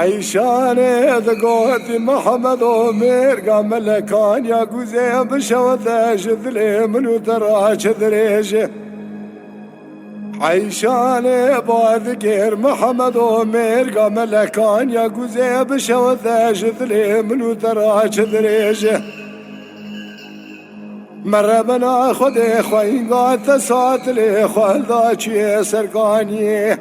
عيشاني ذقوتي محمد وميرقا ملكان يا قوزين بشوثة شذلي منو ترى شذريشه عيشاني بذكر محمد وميرقا ملكان يا قوزين بشوثة شذلي منو ترى شذريشه مرة بنا خدي خوين قاد ساتلي خلداتي سرقاني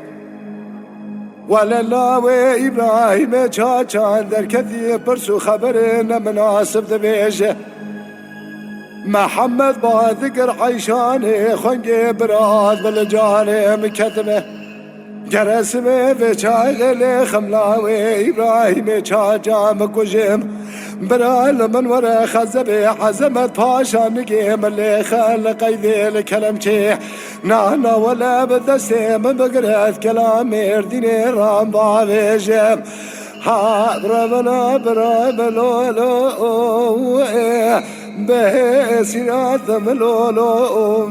ولا لاوي إبراهيم چاچان در كثير برسو خبرنا مناسب دبيشه محمد باذكر عيشاني خنقي براد بالجاني مكتمه جرسمه في چاغلي خملاوي إبراهيم چاچان مكوجم برال من ورا خزبي عزمت باشا نقيم اللي خلق يذي الكلام شيح نانا ولا بدستي من بقرات كلامي ارديني رام بابيجم حاضربنا برابلولو بسيرات ملولو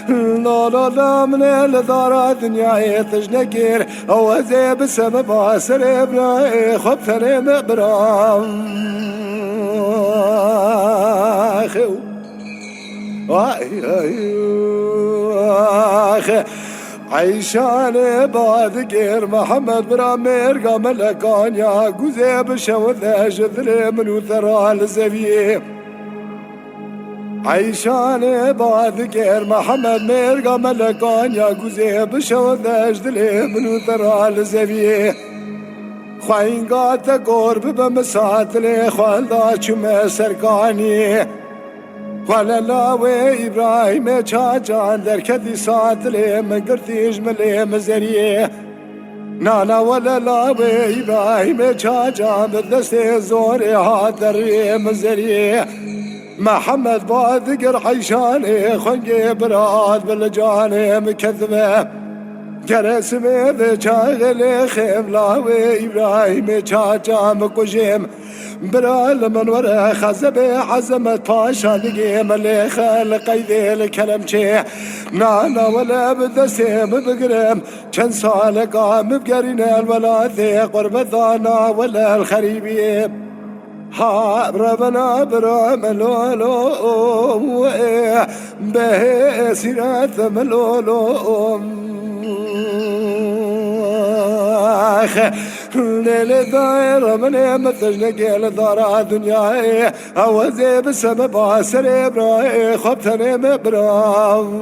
لا لا لا من الدار الدنيا تجنكير او زي بسم باسر ابراهيم خبثني مبرام عيشاني باذكر محمد برامير قام لكان يا قوزي بشوذ جذري من وثرى الزبيه عيشاني باذكر محمد ميرقا ملكان يا قوزي بشوذ اجدلي من وثرى الزبيه خوين قات قرب بمساتلي خالدا چم سرقاني ولا لاوي ابراهيم چاچان در كدي ساتلي من قرتيج ملي مزريه نانا ولا لاوي ابراهيم چاچان بدستي زوري هاتري مزريه محمد باذكر عيشاني خنقي براد بالجاني مكذبه جرسمي بشاغلي خملاوي ابراهيم چاچا مكوجيم برال من ورا خزبي عزمت باشا نقيم اللي خلق يذي الكلام شيح نانا ولا بدسي بقرم كان سال قام بقرنا الولاثي قرب الضانا ولا الخريبي ها ربنا براملولو به سيرات ملولو ليل داير من متجنك لدار الدنيا اوزي بسم باسر ابراهيم خبتني مبرام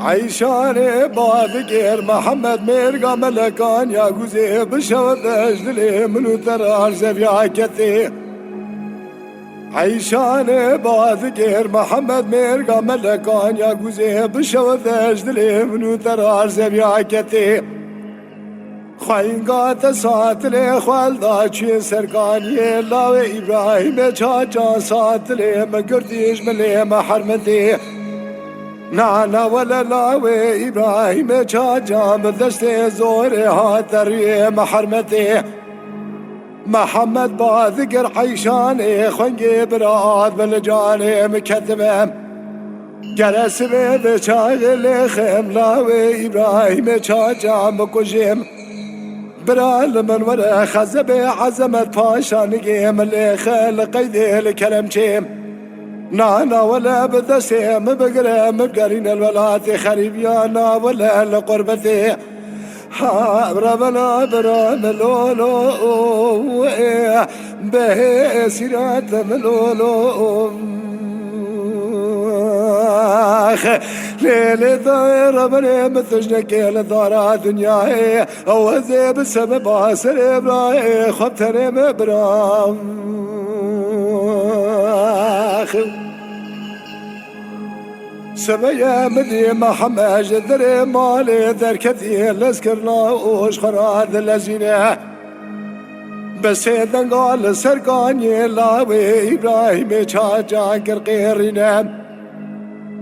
عيشاني باذكر محمد ميرقا ملكان يا قوزي بشوذ اجدلي منو ترى زبيا كثير عيشاني باذكر محمد ميرقا ملكان يا قوزي بشوذ اجدلي منو ترى زبيا كثير خوين قات ساتلي خالدا چي سرقاني لاوي ابراهيم چاچا ساتلي مقرديش ملي محرمتي نانا ولا لاوي ابراهيم چاچا بدستي زوري هاتري محرمتي محمد باذكر عيشاني خنقي براد بالجاني مكتبه جرسمي بشاغلي خملاوي ابراهيم چاچا مكوجيم برال من ورا خزبي عزمت باشا نقيم اللي خلق يذي الكلام شيم نانا ولا بدسي مبقرة مبقرين الولاد خريبيانا ولا لقربتي ربنا براملولو به سيرات ملولو ليل داير بني متجنك لدار الدنيا اوزي بسم باسر ابراهيم خبتني مبرام سمية مني محمد جذري مالي ذر كثير لسكرنا وش خراد الذين بس يدن قال سرقاني لاوي ابراهيم چاچا قرقيرنا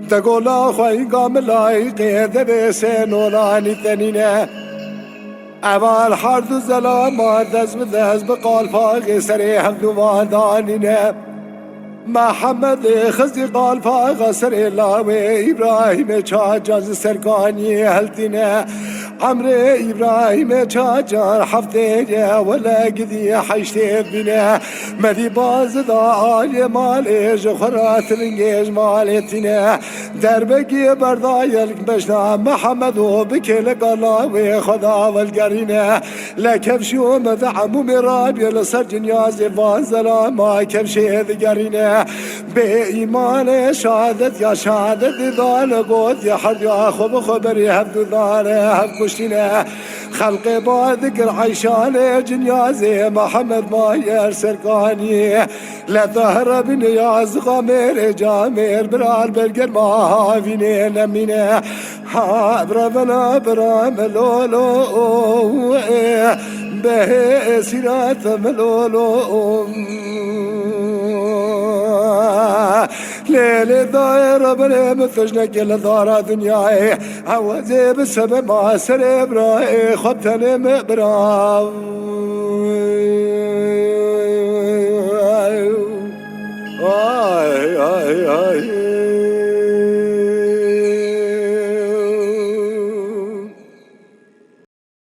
تقول اخوي قام لايقي ذبي سنولاني ثنينه اول حرد الظلامات دز بدز بقال فاقي سريح بدوان دانينه محمد خزي قال فاغسر الله إبراهيم چاجاز سرقاني هلتنا عمري إبراهيم چاجار حفظي ولا قدي حشتي بنا مدي باز دا مالي جخرات رنجيج مالتنا دربكي بردايلك بشنا محمد وبكل قلاوي خدا والقرينة لكبشو مدعم مرابي لسجن يازي فانزلا ما كبشي ذقرينة بإيمان شهادت يا شهادت دان قد يا حد يا خب خبري هبدو دان هب كشتنا خلق با ذكر عيشان جنيازي محمد ما يرسرقاني لظهر بنياز غامر جامر برال برقر ما هافيني نمينه ها برافنا براملولو به سيرات ملولو ليل داير بلا متجنك لدار دنياي عوزي بسبب ما سر براي خبتني مبراو ay ay ay